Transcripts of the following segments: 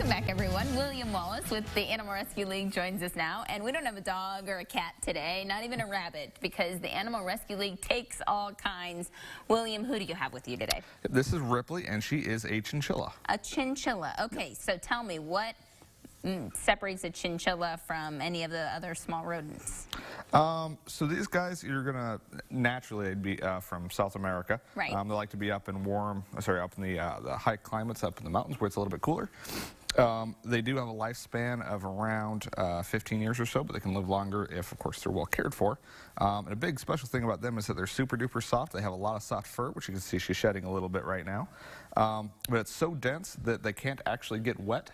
Welcome back, everyone. William Wallace with the Animal Rescue League joins us now. And we don't have a dog or a cat today, not even a rabbit, because the Animal Rescue League takes all kinds. William, who do you have with you today? This is Ripley, and she is a chinchilla. A chinchilla. Okay, so tell me, what separates a chinchilla from any of the other small rodents? So these guys, you're gonna naturally be from South America. Right. They like to be up in up in the high climates, up in the mountains where it's a little bit cooler. They do have a lifespan of around 15 years or so, but they can live longer if, of course, they're well cared for. And a big special thing about them is that they're super duper soft. They have a lot of soft fur, which you can see she's shedding a little bit right now. But it's so dense that they can't actually get wet.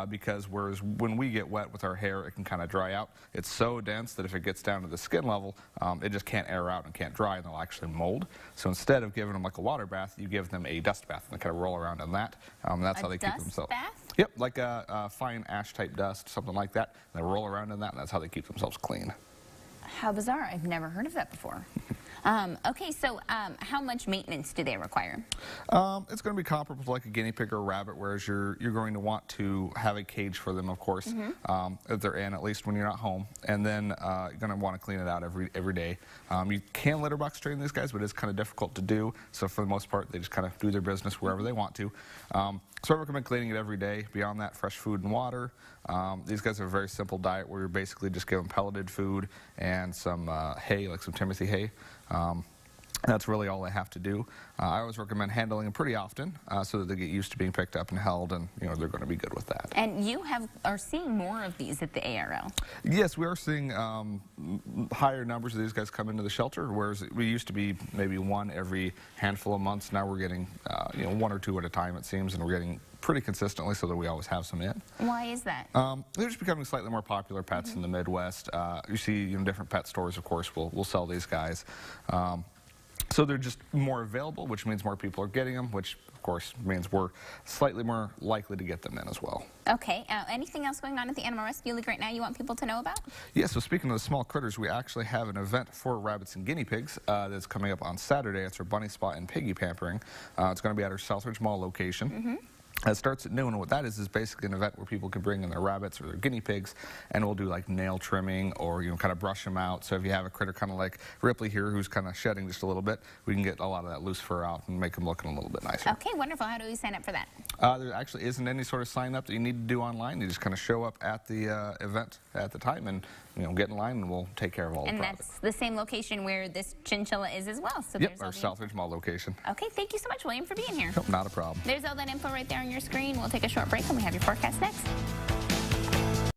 Because whereas when we get wet with our hair, it can kind of dry out. It's so dense that if it gets down to the skin level, it just can't air out and can't dry, and they'll actually mold. So instead of giving them like a water bath, you give them a dust bath, and they kind of roll around in that. That's how they keep themselves. A dust bath? Yep, like a fine ash-type dust, something like that. And they roll around in that, and that's how they keep themselves clean. How bizarre. I've never heard of that before. Okay, so how much maintenance do they require? It's going to be comparable to like a guinea pig or a rabbit, whereas you're going to want to have a cage for them, of course, if they're in, at least when you're not home. And then you're going to want to clean it out every day. You can litter box train these guys, but it's kind of difficult to do. So for the most part, they just kind of do their business wherever they want to. So I recommend cleaning it every day. Beyond that, fresh food and water. These guys have a very simple diet where you're basically just give them pelleted food and some hay, like some Timothy hay. That's really all they have to do. I always recommend handling them pretty often so that they get used to being picked up and held, and they're going to be good with that. And you are seeing more of these at the ARL? Yes, we are seeing higher numbers of these guys come into the shelter, whereas we used to be maybe one every handful of months. Now we're getting one or two at a time, it seems, and we're getting pretty consistently so that we always have some in. Why is that? They're just becoming slightly more popular pets in the Midwest. You see, different pet stores, of course, will sell these guys. So they're just more available, which means more people are getting them, which, of course, means we're slightly more likely to get them in as well. Okay. Anything else going on at the Animal Rescue League right now you want people to know about? Yeah, so speaking of the small critters, we actually have an event for rabbits and guinea pigs that's coming up on Saturday. It's our Bunny Spot and Piggy Pampering. It's going to be at our Southridge Mall location. It starts at noon, and what that is basically an event where people can bring in their rabbits or their guinea pigs, and we'll do like nail trimming or kind of brush them out. So if you have a critter kind of like Ripley here who's kind of shedding just a little bit, we can get a lot of that loose fur out and make them looking a little bit nicer. Okay, wonderful. How do we sign up for that? There actually isn't any sort of sign up that you need to do online. You just kind of show up at the event at the time and get in line, and we'll take care of all the products. And that's the same location where this chinchilla is as well. So yep, our Southridge Mall location. Okay, thank you so much, William, for being here. Nope, not a problem. There's all that info right there on your screen. We'll take a short break, and we have your forecast next.